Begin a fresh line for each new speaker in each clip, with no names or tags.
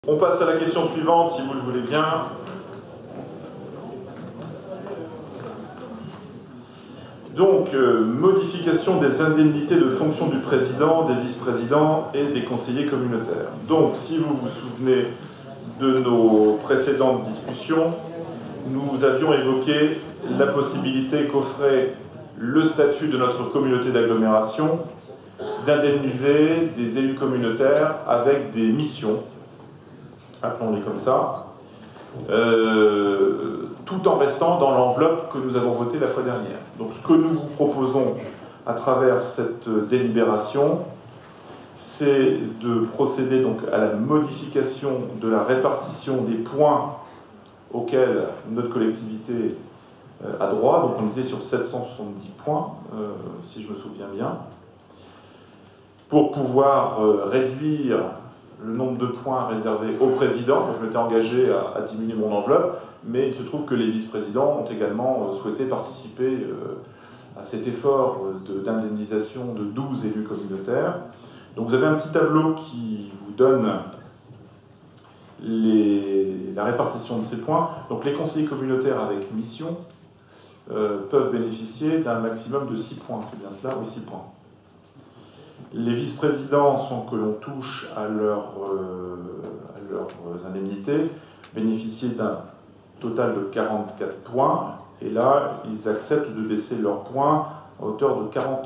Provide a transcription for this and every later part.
On passe à la question suivante, si vous le voulez bien. Donc, modification des indemnités de fonction du président, des vice-présidents et des conseillers communautaires. Donc, si vous vous souvenez de nos précédentes discussions, nous avions évoqué la possibilité qu'offrait le statut de notre communauté d'agglomération d'indemniser des élus communautaires avec des missions, appelons-les comme ça, tout en restant dans l'enveloppe que nous avons votée la fois dernière. Donc ce que nous vous proposons à travers cette délibération, c'est de procéder donc à la modification de la répartition des points auxquels notre collectivité a droit. Donc on était sur 770 points, si je me souviens bien, pour pouvoir réduire le nombre de points réservés au président. Je m'étais engagé à diminuer mon enveloppe, mais il se trouve que les vice-présidents ont également souhaité participer à cet effort d'indemnisation de 12 élus communautaires. Donc vous avez un petit tableau qui vous donne la répartition de ces points. Donc les conseillers communautaires avec mission peuvent bénéficier d'un maximum de 6 points. C'est bien cela? Oui, 6 points. Les vice-présidents, sans que l'on touche à leurs indemnités, bénéficient d'un total de 44 points, et là, ils acceptent de baisser leurs points à hauteur de 40%.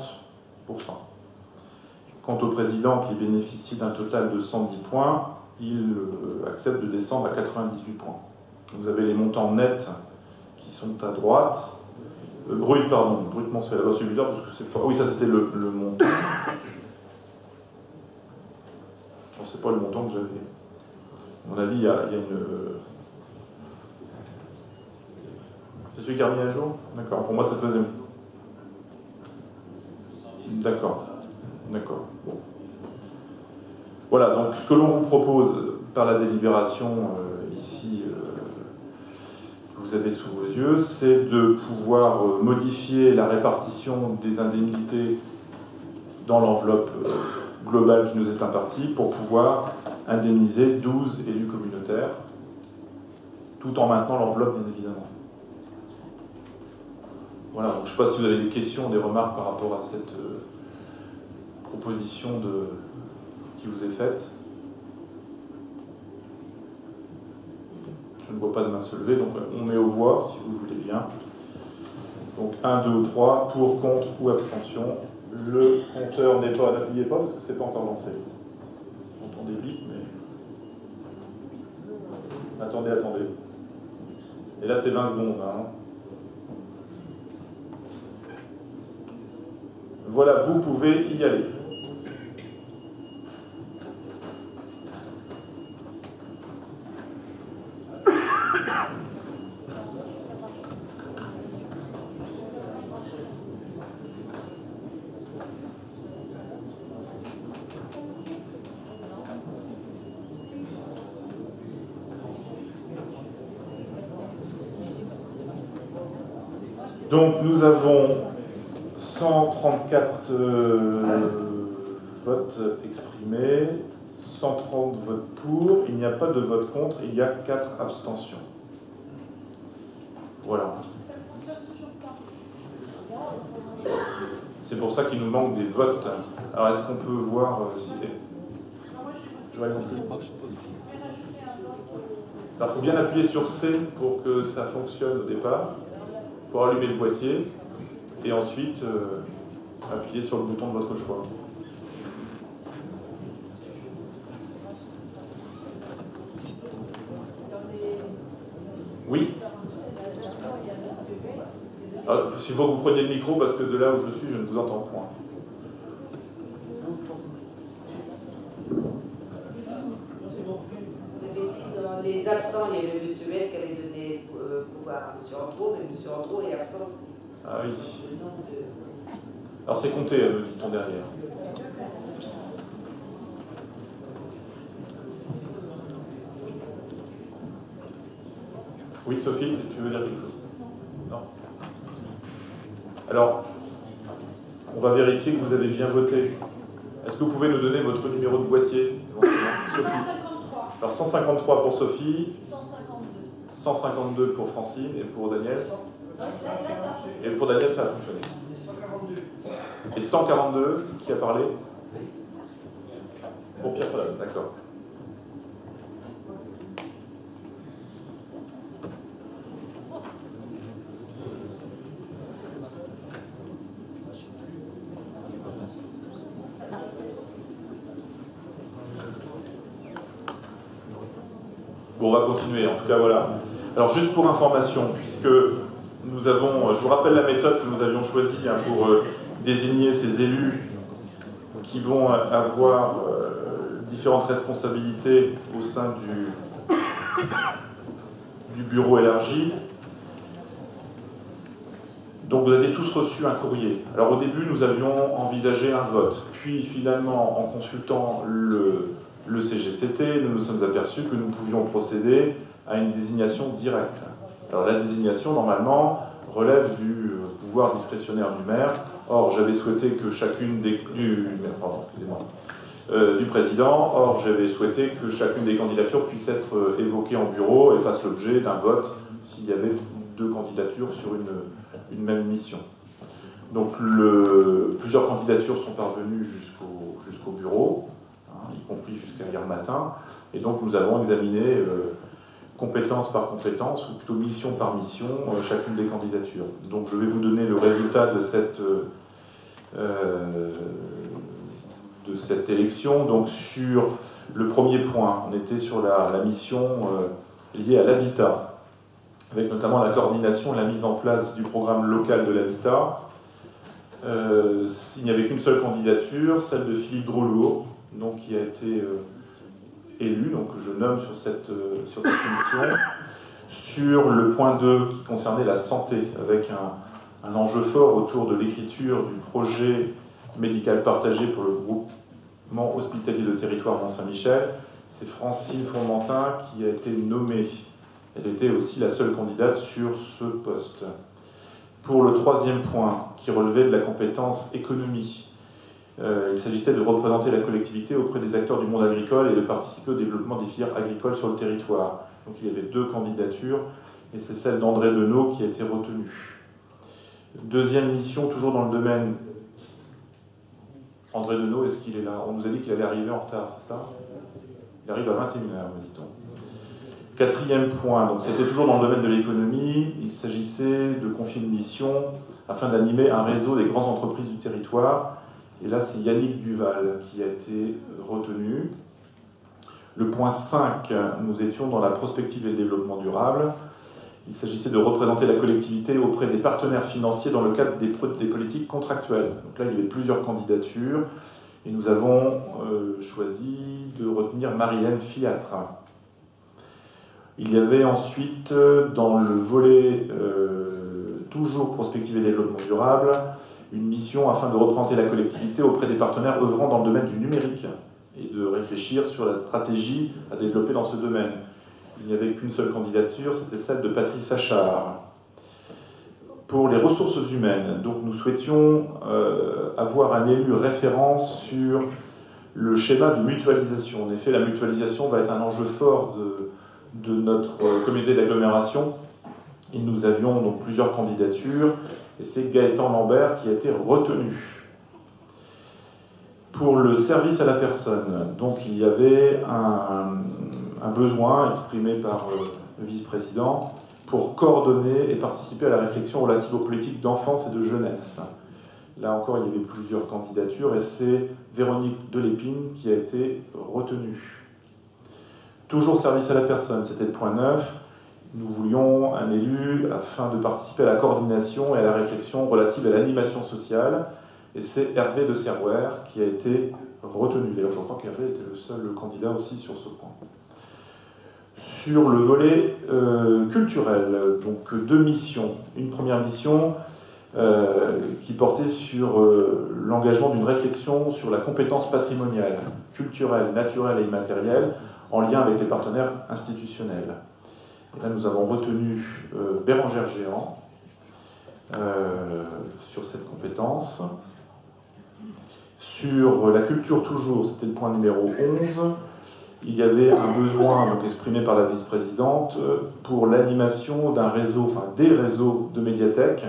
Quant au président qui bénéficie d'un total de 110 points, il accepte de descendre à 98 points. Vous avez les montants nets qui sont à droite. Brut mensuel. Alors celui-là, parce que c'est pas... Oui, ça c'était le montant. C'est pas le montant que j'avais. À mon avis, il y a une... C'est celui qui a remis à jour? D'accord. Pour moi, ça faisait... D'accord. D'accord. Bon. Voilà, donc ce que l'on vous propose par la délibération ici, que vous avez sous vos yeux, c'est de pouvoir modifier la répartition des indemnités dans l'enveloppe globale qui nous est impartie pour pouvoir indemniser 12 élus communautaires, tout en maintenant l'enveloppe, bien évidemment. Voilà, donc je ne sais pas si vous avez des questions, des remarques par rapport à cette proposition qui vous est faite. Je ne vois pas de main se lever, donc on met aux voix, si vous voulez bien. Donc 1, 2 ou 3, pour, contre ou abstention. Le compteur n'est pas, n'appuyez pas parce que c'est pas encore lancé. J'entends des bips, mais... Attendez. Et là, c'est 20 secondes. Hein. Voilà, vous pouvez y aller. Donc nous avons 134 votes exprimés, 130 votes pour, il n'y a pas de vote contre, il y a 4 abstentions. Voilà. C'est pour ça qu'il nous manque des votes. Alors est-ce qu'on peut voir si... Je vois compris. Alors il faut bien appuyer sur C pour que ça fonctionne au départ, pour allumer le boîtier, et ensuite appuyer sur le bouton de votre choix. Oui. Alors, s'il faut que vous preniez le micro, parce que de là où je suis, je ne vous entends point.
Les absents, il y avait M. Huet qui avait donné pouvoir à M. Andreau, mais M. Andreau est absent aussi.
Ah oui. Alors c'est compté, me dit-on derrière. Oui, Sophie, tu veux dire quelque chose? Non. Alors, on va vérifier que vous avez bien voté. Est-ce que vous pouvez nous donner votre numéro de boîtier, éventuellement? Sophie. Alors 153 pour Sophie,
152.
152 pour Francine et pour Daniel.
Là, ça
Et pour Daniel, ça a fonctionné.
142.
Et 142, qui a parlé? Pour Pierre Paul, d'accord. Bon, on va continuer, en tout cas, voilà. Alors, juste pour information, puisque nous avons, je vous rappelle la méthode que nous avions choisie pour désigner ces élus qui vont avoir différentes responsabilités au sein du bureau élargi. Donc vous avez tous reçu un courrier. Alors au début, nous avions envisagé un vote. Puis finalement, en consultant le CGCT, nous nous sommes aperçus que nous pouvions procéder à une désignation directe. Alors la désignation, normalement, relève du pouvoir discrétionnaire du maire. Or, j'avais souhaité que chacune des... du président. Or, j'avais souhaité que chacune des candidatures puisse être évoquée en bureau et fasse l'objet d'un vote s'il y avait deux candidatures sur une même mission. Donc, plusieurs candidatures sont parvenues jusqu'au bureau, hein, y compris jusqu'à hier matin. Et donc, nous avons examiné compétence par compétence, ou plutôt mission par mission, chacune des candidatures. Donc, je vais vous donner le résultat de cette élection. Donc sur le premier point, on était sur la mission liée à l'habitat, avec notamment la coordination et la mise en place du programme local de l'habitat. Il n'y avait qu'une seule candidature, celle de Philippe Droulour, donc qui a été élu, donc je nomme sur cette mission. Sur le point 2 qui concernait la santé, avec un enjeu fort autour de l'écriture du projet médical partagé pour le groupement hospitalier de territoire Mont-Saint-Michel, c'est Francine Fourmentin qui a été nommée. Elle était aussi la seule candidate sur ce poste. Pour le troisième point, qui relevait de la compétence économie, il s'agissait de représenter la collectivité auprès des acteurs du monde agricole et de participer au développement des filières agricoles sur le territoire. Donc il y avait deux candidatures, et c'est celle d'André Denot qui a été retenue. Deuxième mission, toujours dans le domaine... André Denot, est-ce qu'il est là? On nous a dit qu'il allait arriver en retard, c'est ça? Il arrive à 21h, me dit-on. Quatrième point, donc c'était toujours dans le domaine de l'économie. Il s'agissait de confier une mission afin d'animer un réseau des grandes entreprises du territoire. Et là, c'est Yannick Duval qui a été retenu. Le point 5, nous étions dans la prospective et le développement durable. Il s'agissait de représenter la collectivité auprès des partenaires financiers dans le cadre des politiques contractuelles. Donc là, il y avait plusieurs candidatures et nous avons choisi de retenir Marie-Hélène Fiatre. Il y avait ensuite, dans le volet toujours prospective et développement durable, une mission afin de représenter la collectivité auprès des partenaires œuvrant dans le domaine du numérique et de réfléchir sur la stratégie à développer dans ce domaine. Il n'y avait qu'une seule candidature, c'était celle de Patrice Achard. Pour les ressources humaines, donc nous souhaitions avoir un élu référent sur le schéma de mutualisation. En effet, la mutualisation va être un enjeu fort de notre communauté d'agglomération. Et nous avions donc plusieurs candidatures, et c'est Gaëtan Lambert qui a été retenu. Pour le service à la personne, donc il y avait un besoin exprimé par le vice-président pour coordonner et participer à la réflexion relative aux politiques d'enfance et de jeunesse. Là encore, il y avait plusieurs candidatures, et c'est Véronique Delépine qui a été retenue. Toujours service à la personne, c'était le point 9. Nous voulions un élu afin de participer à la coordination et à la réflexion relative à l'animation sociale, et c'est Hervé de Serrouer qui a été retenu. D'ailleurs, je crois qu'Hervé était le seul candidat aussi sur ce point. Sur le volet culturel, donc deux missions. Une première mission qui portait sur l'engagement d'une réflexion sur la compétence patrimoniale, culturelle, naturelle et immatérielle, en lien avec les partenaires institutionnels. Et là, nous avons retenu Bérangère Géant sur cette compétence. Sur la culture toujours, c'était le point numéro 11. il y avait un besoin donc, exprimé par la vice-présidente pour l'animation d'un réseau, enfin des réseaux de médiathèques,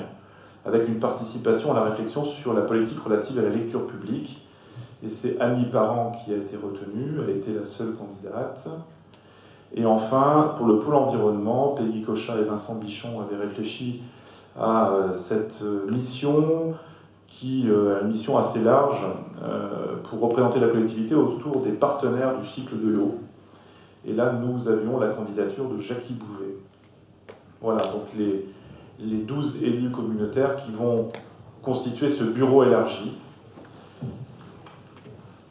avec une participation à la réflexion sur la politique relative à la lecture publique. Et c'est Annie Parent qui a été retenue, elle était la seule candidate. Et enfin, pour le pôle environnement, Peggy Cochin et Vincent Bichon avaient réfléchi à cette mission, qui est une mission assez large pour représenter la collectivité autour des partenaires du cycle de l'eau. Et là, nous avions la candidature de Jackie Bouvet. Voilà, donc les 12 élus communautaires qui vont constituer ce bureau élargi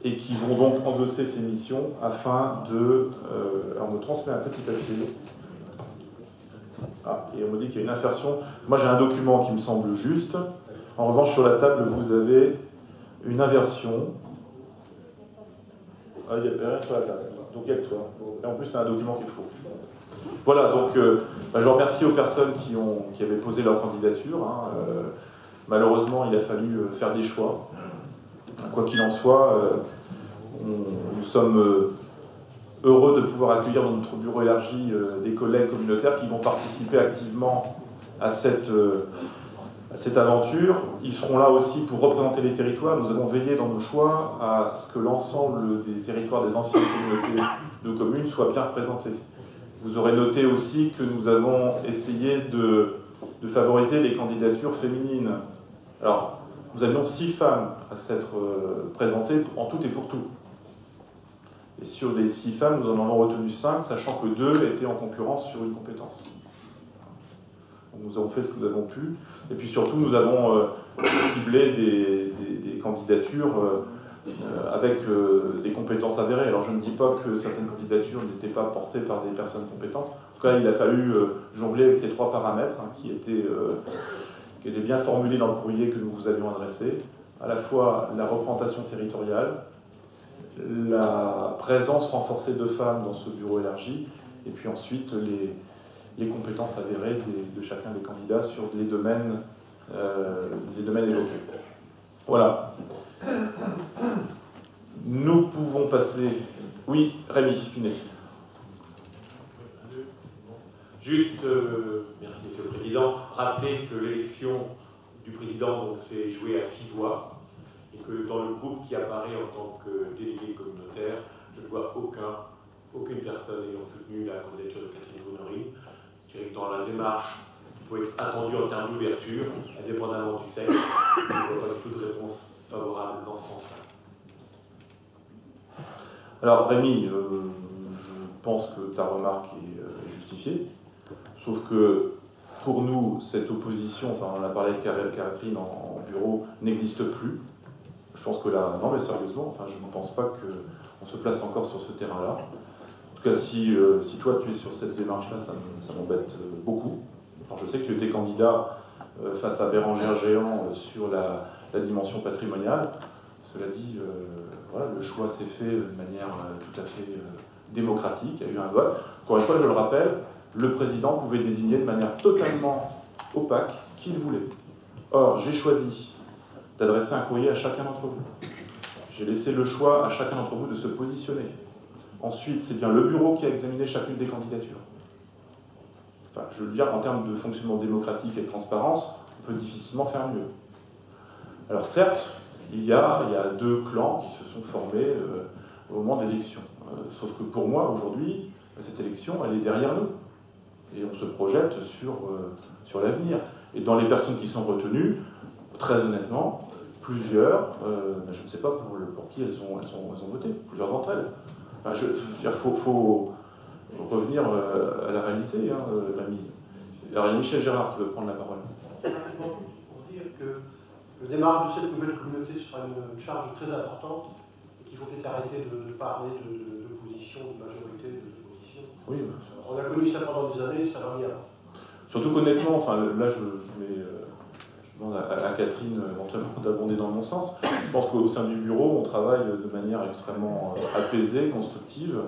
et qui vont donc endosser ces missions afin de... alors on me transmet un petit papier. Ah, et on me dit qu'il y a une inversion. Moi j'ai un document qui me semble juste. En revanche, sur la table, vous avez une inversion. Ah, il n'y a rien sur la table. Donc il y a que toi. Et en plus, c'est un document qui est faux. Voilà, donc je remercie aux personnes qui avaient posé leur candidature. Malheureusement, il a fallu faire des choix. Quoi qu'il en soit, nous sommes heureux de pouvoir accueillir dans notre bureau élargi des collègues communautaires qui vont participer activement à cette aventure. Ils seront là aussi pour représenter les territoires. Nous avons veillé dans nos choix à ce que l'ensemble des territoires des anciennes communautés de communes soient bien représentés. Vous aurez noté aussi que nous avons essayé de favoriser les candidatures féminines. Alors, nous avions 6 femmes à s'être présentées en tout et pour tout. Et sur les 6 femmes, nous en avons retenu 5, sachant que 2 étaient en concurrence sur une compétence. Donc, nous avons fait ce que nous avons pu. Et puis surtout, nous avons ciblé des candidatures avec des compétences avérées. Alors je ne dis pas que certaines candidatures n'étaient pas portées par des personnes compétentes. En tout cas, il a fallu jongler avec ces 3 paramètres qui étaient bien formulés dans le courrier que nous vous avions adressé. À la fois la représentation territoriale, la présence renforcée de femmes dans ce bureau élargi, et puis ensuite les compétences avérées de chacun des candidats sur les domaines évoqués. Voilà. Nous pouvons passer... Oui, Rémi Pinet.
Juste, merci Monsieur le Président, rappeler que l'élection du président s'est jouée à 6 voix et que dans le groupe qui apparaît en tant que délégué communautaire, je ne vois aucune personne ayant soutenu la candidature de Catherine Brunnery. Je dirais que dans la démarche qui peut être attendue en termes d'ouverture, indépendamment du sexe, je ne vois pas du tout de réponse favorable dans ce sens-là.
Alors Rémi, je pense que ta remarque est justifiée, sauf que pour nous, cette opposition, enfin on en a parlé avec Catherine en bureau, n'existe plus. Je pense que là, non mais sérieusement, enfin je ne pense pas qu'on se place encore sur ce terrain-là. En tout cas, si toi tu es sur cette démarche-là, ça m'embête beaucoup. Alors, je sais que tu étais candidat face à Bérengère Géant sur la dimension patrimoniale. Cela dit, voilà, le choix s'est fait de manière tout à fait démocratique, il y a eu un vote. Encore une fois, je le rappelle, le président pouvait désigner de manière totalement opaque qui il voulait. Or, j'ai choisi d'adresser un courrier à chacun d'entre vous. J'ai laissé le choix à chacun d'entre vous de se positionner. Ensuite, c'est bien le bureau qui a examiné chacune des candidatures. Enfin, je veux dire, en termes de fonctionnement démocratique et de transparence, on peut difficilement faire mieux. Alors certes, il y a 2 clans qui se sont formés au moment de l'élection. Sauf que pour moi, aujourd'hui, cette élection, elle est derrière nous. Et on se projette sur l'avenir. Et dans les personnes qui sont retenues, très honnêtement, plusieurs, je ne sais pas pour qui elles ont voté, plusieurs d'entre elles. Enfin, il faut revenir à la réalité, Rémi. Alors, il y a Michel Gérard qui veut prendre la parole.
Pour dire que le démarrage de cette nouvelle communauté sera une charge très importante et qu'il faut peut-être arrêter de parler d'opposition, de majorité, d'opposition.
Oui,
on a connu ça pendant des années, ça va bien.
Surtout qu'honnêtement, enfin, là je demande à Catherine éventuellement d'abonder dans mon sens. Je pense qu'au sein du bureau, on travaille de manière extrêmement apaisée, constructive.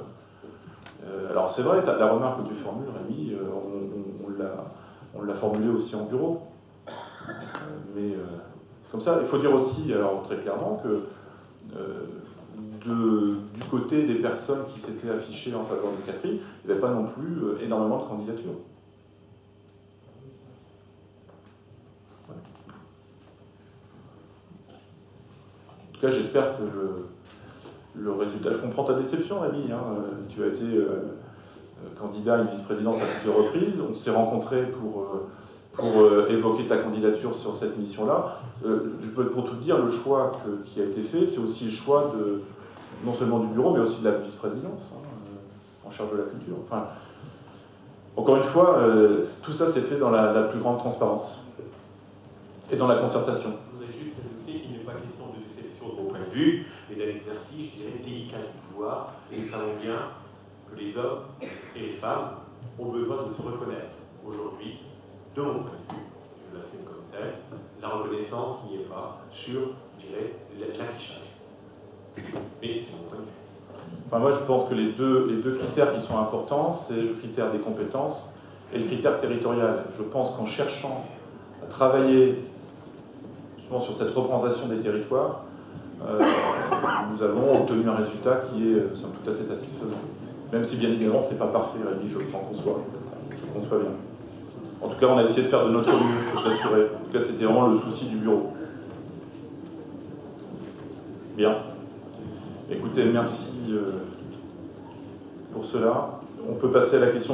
Alors c'est vrai, la remarque que tu formules, Rémi, on l'a formulée aussi en bureau. Mais comme ça, il faut dire aussi, alors très clairement, que du côté des personnes qui s'étaient affichées en faveur de Catherine, il n'y avait pas non plus énormément de candidatures. Ouais. En tout cas, j'espère que le résultat... Je comprends ta déception, Ami. Hein. Tu as été candidat à une vice-présidence à plusieurs reprises. On s'est rencontrés pour évoquer ta candidature sur cette mission-là. Je peux pour tout dire, le choix qui a été fait, c'est aussi le choix non seulement du bureau, mais aussi de la vice-présidence, en charge de la culture. Enfin, encore une fois, tout ça s'est fait dans la plus grande transparence et dans la concertation.
Je voudrais juste ajouter qu'il n'est pas question de déception de mon point de vue, mais d'un exercice, je dirais, délicat du pouvoir, et nous savons bien que les hommes et les femmes ont besoin de se reconnaître. Aujourd'hui, de mon point de vue, je l'assume comme tel, la reconnaissance n'y est pas sur, je dirais, l'affichage. Mais c'est mon point de vue.
Enfin, moi, je pense que les deux critères qui sont importants, c'est le critère des compétences et le critère territorial. Je pense qu'en cherchant à travailler justement sur cette représentation des territoires, nous avons obtenu un résultat qui est, somme toute, assez satisfaisant. Même si, bien évidemment, c'est pas parfait, Rémi, j'en conçois. Je conçois bien. En tout cas, on a essayé de faire de notre mieux, je peux t'assurer. En tout cas, c'était vraiment le souci du bureau. Bien. Écoutez, merci pour cela. On peut passer à la question